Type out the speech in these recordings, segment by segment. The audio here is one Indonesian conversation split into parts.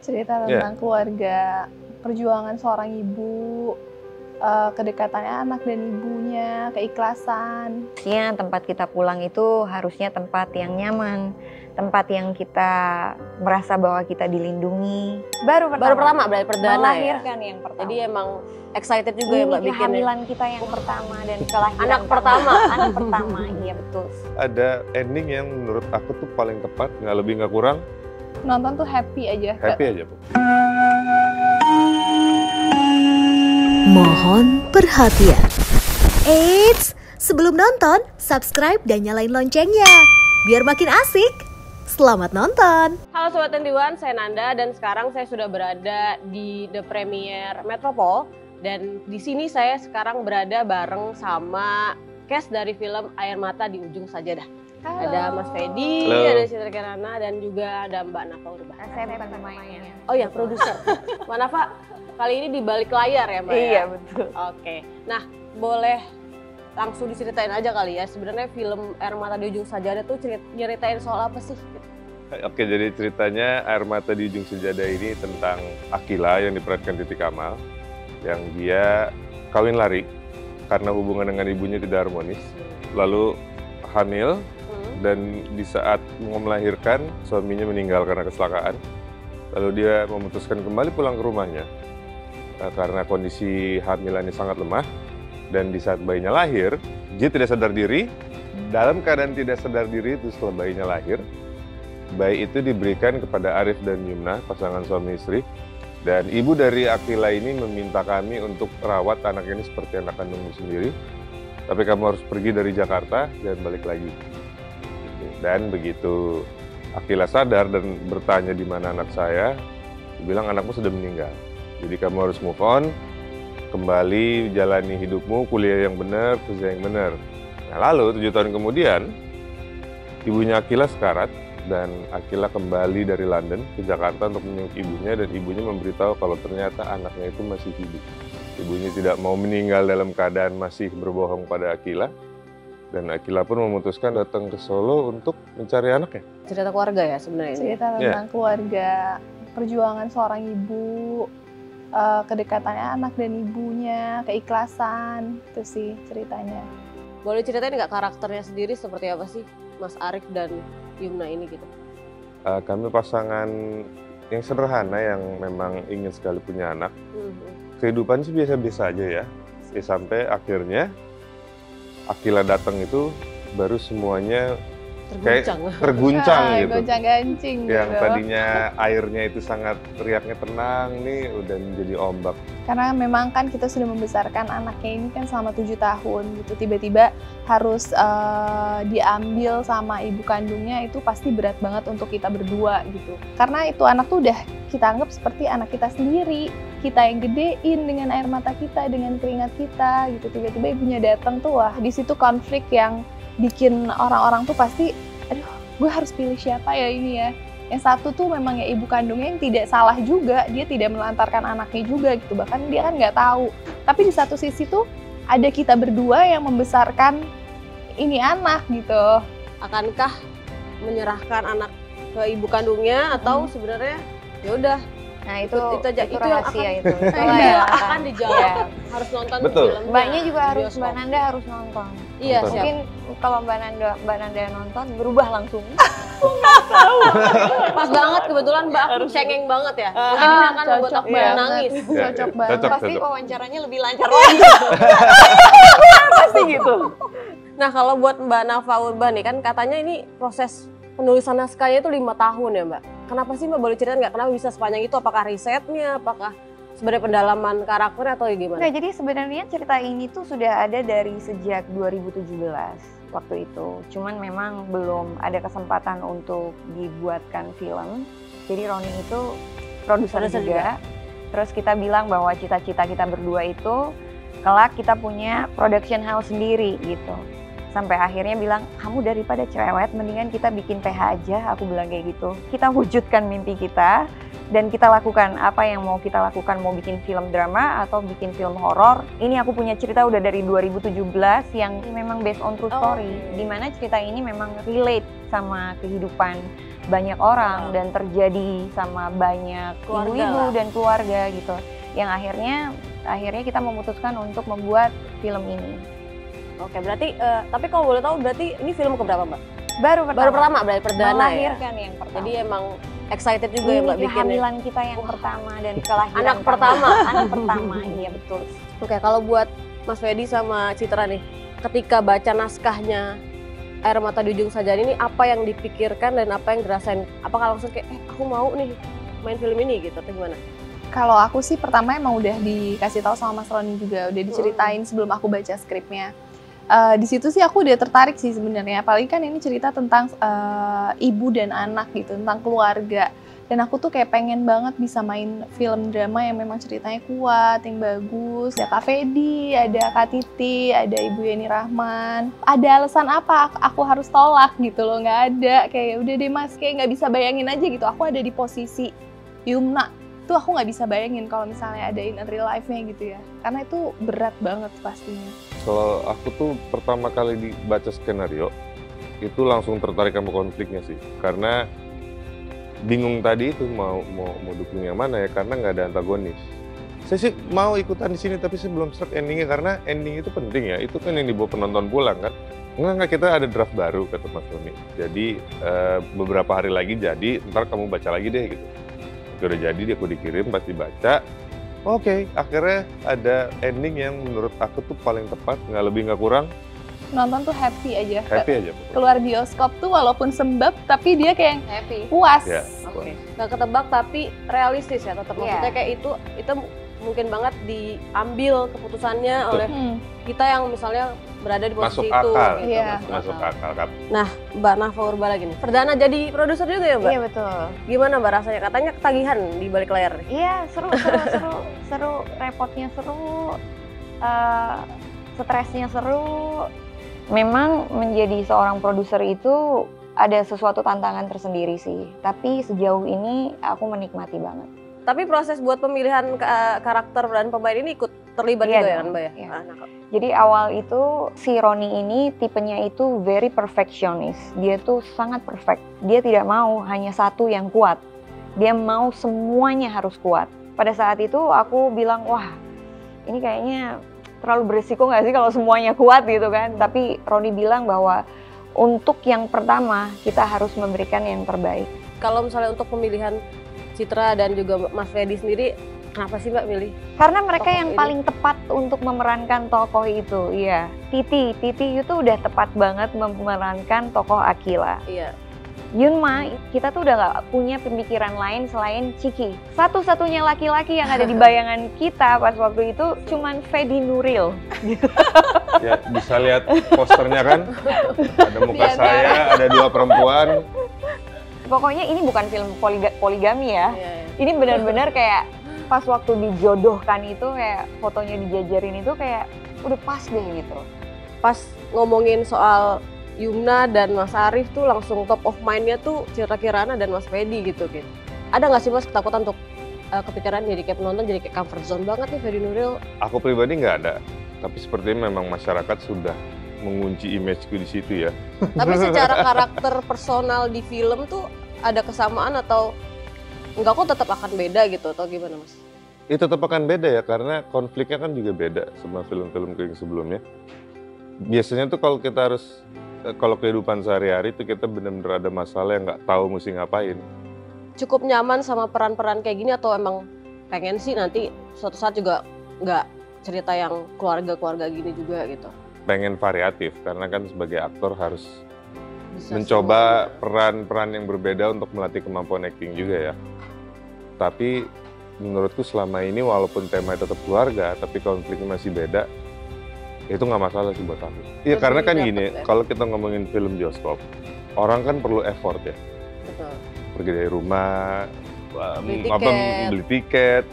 Cerita tentang keluarga, perjuangan seorang ibu, kedekatannya anak dan ibunya, keikhlasan. Harusnya tempat kita pulang itu harusnya tempat yang nyaman, tempat yang kita merasa bahwa kita dilindungi. Baru pertama berarti perdana melahirkan ya? yang pertama. Jadi emang excited juga ya Mbak bikin kehamilan kita yang pertama dan kelahiran anak pertama. Anak pertama, iya betul. Ada ending yang menurut aku tuh paling tepat, nggak lebih nggak kurang. Nonton tuh happy aja. Happy aja, Bu. Mohon perhatian. Eits, sebelum nonton, subscribe dan nyalain loncengnya. Biar makin asik. Selamat nonton. Halo Sobat 21, saya Nanda dan sekarang saya sudah berada di The Premier Metropole. Dan di sini saya sekarang berada bareng sama cast dari film Air Mata di Ujung Sajadah. Halo. Ada Mas Fedi, Halo. ada Citra Kirana, dan juga ada Mbak Nafa Urbah. Saya bukan pemainnya. Oh ya, produser. Mbak Nafa, kali ini di balik layar ya Mbak? Iya Ya? betul. Oke, nah boleh langsung diceritain aja kali ya. Sebenarnya film Air Mata di Ujung Sajadah tuh nyeritain soal apa sih? Oke, jadi ceritanya Air Mata di Ujung Sajadah ini tentang Akila yang diperankan Titi Kamal, yang dia kawin lari karena hubungan dengan ibunya tidak harmonis, lalu hamil, dan di saat mau melahirkan suaminya meninggal karena kecelakaan. Lalu dia memutuskan kembali pulang ke rumahnya karena kondisi hamilannya sangat lemah. Dan di saat bayinya lahir, dia tidak sadar diri. Dalam keadaan tidak sadar diri itu setelah bayinya lahir, bayi itu diberikan kepada Arif dan Yumna, pasangan suami istri. Dan ibu dari Akila ini meminta kami untuk rawat anak ini seperti anak kandungmu sendiri. Tapi kamu harus pergi dari Jakarta dan balik lagi. Dan begitu Akila sadar dan bertanya di mana anak saya, dia bilang anakmu sudah meninggal. Jadi kamu harus move on, kembali jalani hidupmu, kuliah yang benar, kerja yang benar. Nah lalu 7 tahun kemudian, ibunya Akila sekarat dan Akila kembali dari London ke Jakarta untuk menjenguk ibunya, dan ibunya memberitahu kalau ternyata anaknya itu masih hidup. Ibunya tidak mau meninggal dalam keadaan masih berbohong pada Akila. Dan Akila pun memutuskan datang ke Solo untuk mencari anaknya. Cerita keluarga ya sebenarnya ini? Cerita tentang keluarga, perjuangan seorang ibu, kedekatannya anak dan ibunya, keikhlasan. Itu sih ceritanya. Boleh ceritain nggak karakternya sendiri seperti apa sih Mas Arif dan Yumna ini gitu? Kami pasangan yang sederhana yang memang ingin sekali punya anak. Kehidupan sih biasa-biasa aja ya. Sampai akhirnya Akila datang itu baru semuanya terguncang gitu. Goncang-gancing Yang gitu. tadinya airnya itu sangat teriaknya tenang, nih udah menjadi ombak. Karena memang kan kita sudah membesarkan anaknya ini kan selama 7 tahun gitu. Tiba-tiba harus diambil sama ibu kandungnya, itu pasti berat banget untuk kita berdua gitu. Karena itu anak tuh udah kita anggap seperti anak kita sendiri. Kita yang gedein dengan air mata kita, dengan keringat kita gitu. Tiba-tiba ibunya datang tuh, wah di situ konflik yang bikin orang-orang tuh pasti, aduh gue harus pilih siapa ya ini ya. Yang satu tuh memang ya ibu kandungnya yang tidak salah juga, dia tidak melantarkan anaknya juga gitu, bahkan dia kan nggak tahu. Tapi di satu sisi tuh ada kita berdua yang membesarkan ini anak gitu. Akankah menyerahkan anak ke ibu kandungnya atau sebenarnya ya udah? Nah itu aja. itu yang rahasia akan, itu. akan dijawab. Iya. Harus nonton Betul. filmnya. Mbaknya juga di harus, bioskop. Mbak Nanda harus nonton. Iya, siap. Mungkin kalau Mbak Nanda nonton berubah langsung. Pas banget kebetulan Mbak aku cengeng banget ya. Mungkin ini akan membuat cocok aku banget. nangis. Cocok banget. Pasti wawancaranya lebih lancar lagi. Pasti gitu. Nah kalau buat Mbak Nafa Urbah nih kan katanya ini proses penulisan naskahnya itu 5 tahun ya Mbak. Kenapa sih Mbak, boleh cerita nggak kenapa bisa sepanjang itu? Apakah risetnya, apakah sebenarnya pendalaman karakter atau gimana? Nggak, jadi sebenarnya cerita ini tuh sudah ada dari sejak 2017 waktu itu. Cuman memang belum ada kesempatan untuk dibuatkan film. Jadi Roni itu produser juga. Terus kita bilang bahwa cita-cita kita berdua itu kelak kita punya production house sendiri gitu. Sampai akhirnya bilang, kamu daripada cerewet mendingan kita bikin PH aja, aku bilang kayak gitu. Kita wujudkan mimpi kita dan kita lakukan apa yang mau kita lakukan, mau bikin film drama atau bikin film horor. Ini aku punya cerita udah dari 2017 yang memang based on true story. Dimana cerita ini memang relate sama kehidupan banyak orang dan terjadi sama banyak ibu-ibu dan keluarga gitu. Yang akhirnya kita memutuskan untuk membuat film ini. Oke, berarti tapi kalau boleh tahu berarti ini film keberapa, Mbak? Baru pertama berarti perdana melahirkan ya. yang pertama. Jadi emang excited juga ya Mbak bikinnya. Kehamilan kita yang pertama dan kelahiran Anak pertama. Anak pertama, iya betul. Oke, kalau buat Mas Fedi sama Citra nih, ketika baca naskahnya Air Mata di Ujung Sajari ini, apa yang dipikirkan dan apa yang dirasain? Apakah langsung kayak, aku mau nih main film ini gitu, atau gimana? Kalau aku sih pertama emang udah dikasih tahu sama Mas Roni juga, udah diceritain sebelum aku baca skripnya. Di situ sih aku udah tertarik sih sebenarnya, apalagi kan ini cerita tentang ibu dan anak gitu, tentang keluarga. Dan aku tuh kayak pengen banget bisa main film drama yang memang ceritanya kuat, yang bagus. Ada Kak Fedi, ada Kak Titi, ada Ibu Yeni Rahman. Ada alasan apa aku harus tolak gitu loh, nggak ada. Kayak udah deh Mas, kayak nggak bisa bayangin aja gitu. Aku ada di posisi Yumna, tuh aku nggak bisa bayangin kalau misalnya ada in real life-nya gitu ya. Karena itu berat banget pastinya. Kalau aku tuh pertama kali dibaca skenario, itu langsung tertarik sama konfliknya sih. Karena bingung tadi itu mau dukung yang mana ya, karena nggak ada antagonis. Saya sih mau ikutan di sini tapi saya belum serak endingnya, karena ending itu penting ya. Itu kan yang dibawa penonton pulang kan. Enggak, kita ada draft baru kata Mas Roni. Jadi beberapa hari lagi jadi, ntar kamu baca lagi deh gitu. Udah jadi, aku dikirim, pas dibaca. Oke, akhirnya ada ending yang menurut aku tuh paling tepat, nggak lebih nggak kurang. Nonton tuh happy aja. Happy aja pokoknya. Keluar bioskop tuh walaupun sembab, tapi dia kayak Happy. puas. Ya. Oke. Nggak ketebak tapi realistis ya tetap. Maksudnya kayak itu mungkin banget diambil keputusannya oleh kita yang misalnya berada di posisi Masuk itu. akal. Gitu. Iya. Masuk akal kan. Nah, Mbak Nafa Urba lagi nih. Perdana jadi produser juga ya Mbak? Iya betul. Gimana Mbak rasanya? Katanya ketagihan di balik layar nih. Iya seru, repotnya seru, stresnya seru. Memang menjadi seorang produser itu ada sesuatu tantangan tersendiri sih. Tapi sejauh ini aku menikmati banget. Tapi proses buat pemilihan karakter dan pemain ini ikut terlibat Iya juga ya dong, kan Mbak ya? iya. Nah, Jadi awal itu si Roni ini tipenya itu very perfectionist. Dia tuh sangat perfect. Dia tidak mau hanya satu yang kuat. Dia mau semuanya harus kuat. Pada saat itu aku bilang, wah ini kayaknya terlalu berisiko nggak sih kalau semuanya kuat gitu kan. Tapi Roni bilang bahwa untuk yang pertama kita harus memberikan yang terbaik. kalau misalnya untuk pemilihan Citra dan juga Mas Fedi sendiri, kenapa sih Mbak milih? Karena mereka Tokoh yang ini. paling tepat untuk memerankan tokoh itu, iya. Titi itu udah tepat banget memerankan tokoh Akila. Iya. Yunma, kita tuh udah gak punya pemikiran lain selain Ciki. Satu-satunya laki-laki yang ada di bayangan kita pas waktu itu cuman Fedi Nuril. Ya bisa lihat posternya kan, ada muka saya, ada dua perempuan. Pokoknya ini bukan film poligami ya. Iya. Ini benar-benar kayak pas waktu dijodohkan itu kayak fotonya dijajarin itu kayak udah pas deh gitu. Pas ngomongin soal Yumna dan Mas Arif tuh langsung top of mind-nya tuh Citra Kirana dan Mas Fedi gitu. Ada nggak sih Mas ketakutan untuk kepikiran jadi kayak penonton jadi kayak comfort zone banget nih Fedi Nuril? Aku pribadi nggak ada, tapi sepertinya memang masyarakat sudah mengunci image-ku di situ ya. Tapi secara karakter personal di film tuh ada kesamaan atau enggak kok tetap akan beda gitu atau gimana Mas? Itu tetap akan beda ya, karena konfliknya kan juga beda sama film-film yang sebelumnya. Biasanya tuh kalau kehidupan sehari-hari tuh kita benar-benar ada masalah yang nggak tahu mesti ngapain. Cukup nyaman sama peran-peran kayak gini atau emang pengen sih nanti suatu saat juga nggak cerita yang keluarga-keluarga gini juga gitu? Pengen variatif, karena kan sebagai aktor harus Bisa mencoba peran-peran yang berbeda untuk melatih kemampuan acting juga ya. Tapi menurutku selama ini walaupun tema tetap keluarga, tapi konfliknya masih beda, itu nggak masalah sih buat aku. Iya, karena kan dapet gini, ya. kalau kita ngomongin film bioskop, orang kan perlu effort ya. Betul. Pergi dari rumah, Beli beli tiket.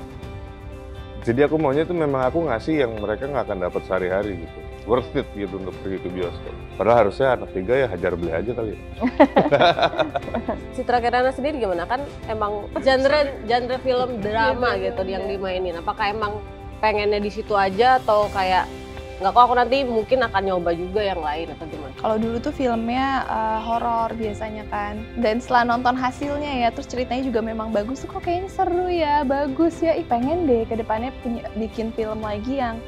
Jadi aku maunya itu memang aku ngasih yang mereka nggak akan dapat sehari-hari gitu. Worth it gitu untuk pergi ke bioskop. Padahal harusnya anak 3 ya hajar beli aja kali ya. Citra Kirana sendiri gimana? Kan emang genre film drama gitu yang dimainin. Apakah emang pengennya di situ aja atau kayak nggak kok aku nanti mungkin akan nyoba juga yang lain atau gimana? Kalau dulu tuh filmnya horor biasanya kan. Dan setelah nonton hasilnya ya, terus ceritanya juga memang bagus. Kok kayaknya seru ya, bagus ya. Pengen deh ke depannya bikin film lagi yang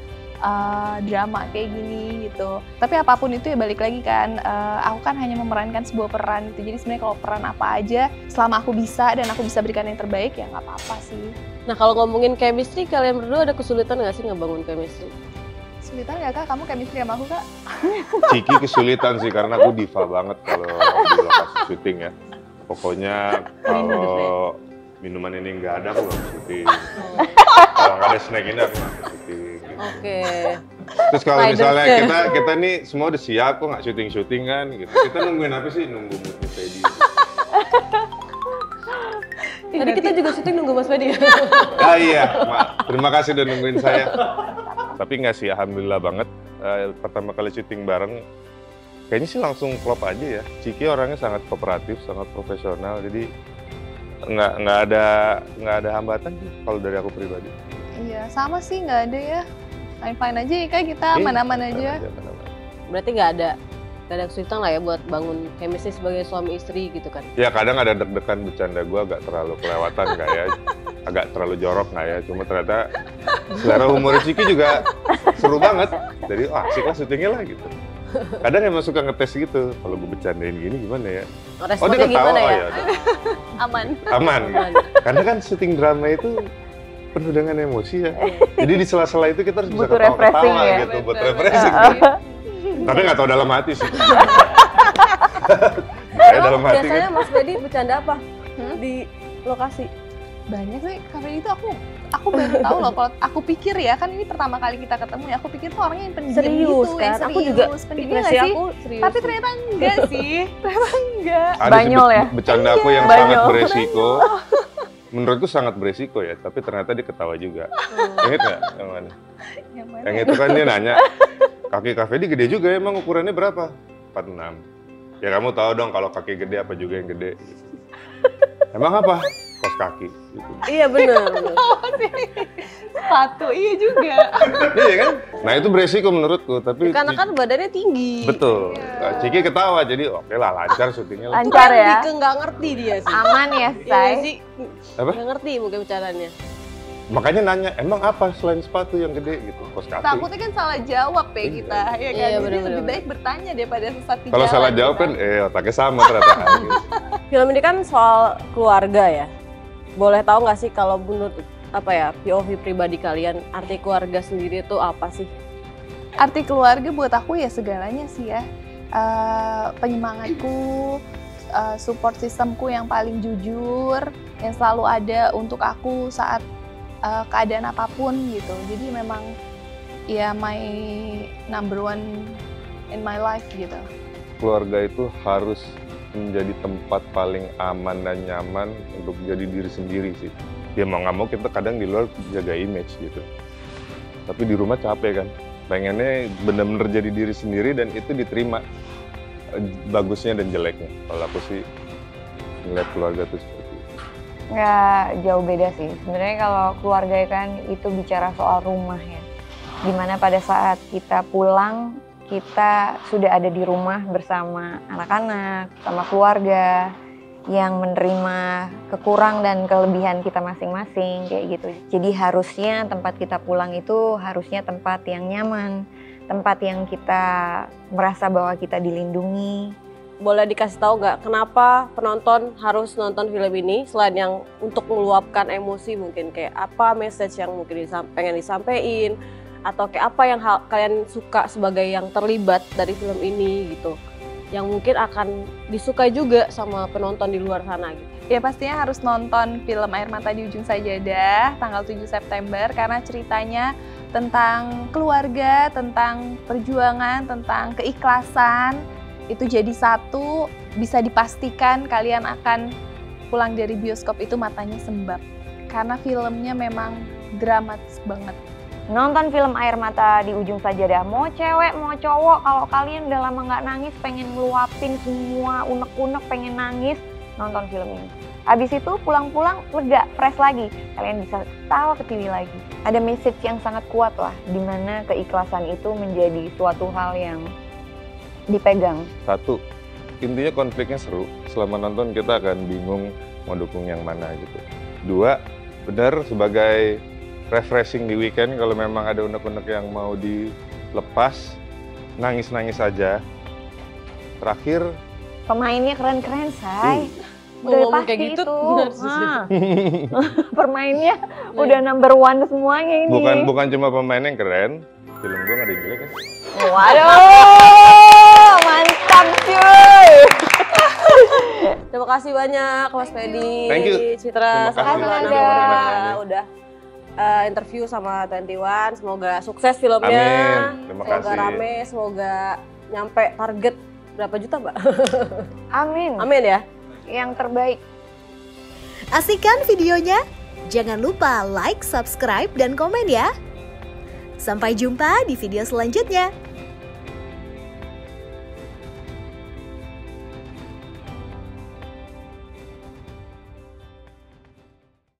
drama kayak gini gitu. Tapi apapun itu ya balik lagi kan, aku kan hanya memerankan sebuah peran gitu. Jadi sebenarnya kalau peran apa aja, selama aku bisa dan aku bisa berikan yang terbaik ya nggak apa-apa sih. Nah kalau ngomongin chemistry, kalian berdua ada kesulitan nggak sih ngebangun chemistry? Kesulitan nggak Kak? Kamu chemistry sama aku Kak? Ciki kesulitan sih karena aku diva banget kalau di lokasi syuting ya. Pokoknya kalau minuman ini nggak ada aku nggak syuting. Kalau nggak ada snack ini aku nggak syuting. Gitu. Oke. Terus kalau misalnya kita nih semua udah siap kok nggak syuting kan gitu. Kita nungguin apa sih? Nunggu moodnya Fedi. Tadi kita juga syuting nunggu Mas Fedi. Ah iya, terima kasih udah nungguin saya. Tapi nggak sih, alhamdulillah banget. Pertama kali syuting bareng, kayaknya sih langsung klop aja ya. Ciki orangnya sangat kooperatif, sangat profesional, jadi nggak ada hambatan sih kalau dari aku pribadi. Iya, sama sih nggak ada ya. Fine-fine aja ya Kak, kita aman-aman aja. Berarti nggak ada kesulitan lah ya buat bangun chemistry sebagai suami istri gitu kan? Ya kadang ada deg-degan bercanda gue agak terlalu kelewatan nggak ya, agak terlalu jorok nggak ya. Cuma ternyata selera humor Ciki juga seru banget. Jadi asik lah syutingnya lah gitu. Kadang emang suka ngetes gitu, kalau gue bercandain gini gimana ya? Responnya gimana ya? Ya aman. Karena kan syuting drama itu penuh dengan emosi ya. Jadi di sela-sela itu kita harus bisa ketawa-ketawa ya? gitu, buat refreshing. Tapi nggak tahu dalam hati sih. Dalam hati biasanya kan. Mas Fedi bercanda apa di lokasi? Banyak sih, Kak Fedi itu aku baru tahu loh. Kalau aku pikir ya, kan ini pertama kali kita ketemu ya, aku pikir tuh orangnya yang pendiam Serius gitu, kan? yang serius. Aku juga pendiam nggak sih? aku serius. Tapi ternyata enggak sih, ternyata enggak. Ada Banyol ya? Bercanda aku yang Banyol. sangat beresiko. Menurutku sangat beresiko ya, tapi ternyata dia ketawa juga. Ingat nggak yang mana? Yang mana? Yang itu kan dia nanya, kaki Kak Fedi gede juga emang ukurannya berapa? 46. Ya kamu tahu dong kalau kaki gede apa juga yang gede. Emang apa? Kos kaki. Gitu. Iya benar. Sepatu, iya juga. Iya kan? Nah itu beresiko menurutku, tapi Karena kan badannya tinggi. betul. Nah, Ciki ketawa, jadi oke lah lancar syutingnya lah. Lancar ya? Lebih ke nggak ngerti dia sih. Aman ya, Iya Say? sih. Apa? Nggak ngerti mungkin bercandanya. Makanya nanya, emang apa selain sepatu yang gede gitu? Kos kaki. Takutnya kan salah jawab ya kita, ya kan? Iya, Jadi bener-bener. lebih baik bertanya daripada sesat di Kalau jalan, salah jawab gitu. kan, otaknya sama ternyata. Gitu. Film ini kan soal keluarga ya. Boleh tahu nggak sih kalau menurut POV pribadi kalian arti keluarga sendiri itu apa sih? Arti keluarga buat aku ya segalanya sih ya. Penyemangatku, support sistemku yang paling jujur, yang selalu ada untuk aku saat keadaan apapun gitu. Jadi memang ya my number one in my life gitu. Keluarga itu harus menjadi tempat paling aman dan nyaman untuk jadi diri sendiri sih. Ya mau nggak mau kita kadang di luar jaga image gitu. Tapi di rumah capek kan. Pengennya bener-bener jadi diri sendiri dan itu diterima bagusnya dan jeleknya. Kalau aku sih ngeliat keluarga tuh seperti itu. Nggak jauh beda sih. Sebenarnya kalau keluarga kan itu bicara soal rumah ya. Dimana pada saat kita pulang, kita sudah ada di rumah bersama anak-anak, sama keluarga yang menerima kekurang dan kelebihan kita masing-masing kayak gitu. Jadi harusnya tempat kita pulang itu harusnya tempat yang nyaman, tempat yang kita merasa bahwa kita dilindungi. Boleh dikasih tahu nggak kenapa penonton harus nonton film ini selain yang untuk meluapkan emosi mungkin kayak apa message yang mungkin pengen disampaikan atau kayak apa yang kalian suka sebagai yang terlibat dari film ini gitu yang mungkin akan disukai juga sama penonton di luar sana gitu. Ya pastinya harus nonton film Air Mata di Ujung Sajadah tanggal 7 September karena ceritanya tentang keluarga, tentang perjuangan, tentang keikhlasan. Itu jadi satu, bisa dipastikan kalian akan pulang dari bioskop itu matanya sembab. Karena filmnya memang dramatis banget. Nonton film Air Mata di Ujung Sajadah, mau cewek mau cowok, kalau kalian udah lama nggak nangis, pengen ngeluapin semua unek-unek, pengen nangis, nonton film ini. Habis itu pulang-pulang lega, fresh lagi. Kalian bisa tawa ke TV lagi. Ada message yang sangat kuat lah, dimana keikhlasan itu menjadi suatu hal yang dipegang. Satu, intinya konfliknya seru. Selama nonton kita akan bingung mau dukung yang mana gitu. Dua, benar sebagai refreshing di weekend kalau memang ada unek-unek yang mau dilepas, nangis-nangis aja. Terakhir, Pemainnya keren-keren, Say. Udah Ngomong pasti kayak gitu, itu. bener sih. Nah, permainnya udah number one semuanya ini. bukan cuma pemain yang keren, film gue nggak ada yang jelek kan? Waduh, mantap cuy. Terima kasih banyak Mas Fedi, Thank you. Citra, Terima sama kasih. Mbak Sama-sama. Nafisa udah interview sama 21. Semoga sukses filmnya. Amin. Terima Semoga kasih. rame, semoga nyampe target berapa juta, Mbak? Amin. Amin ya. Yang terbaik. Asik kan videonya? Jangan lupa like, subscribe, dan komen ya. Sampai jumpa di video selanjutnya.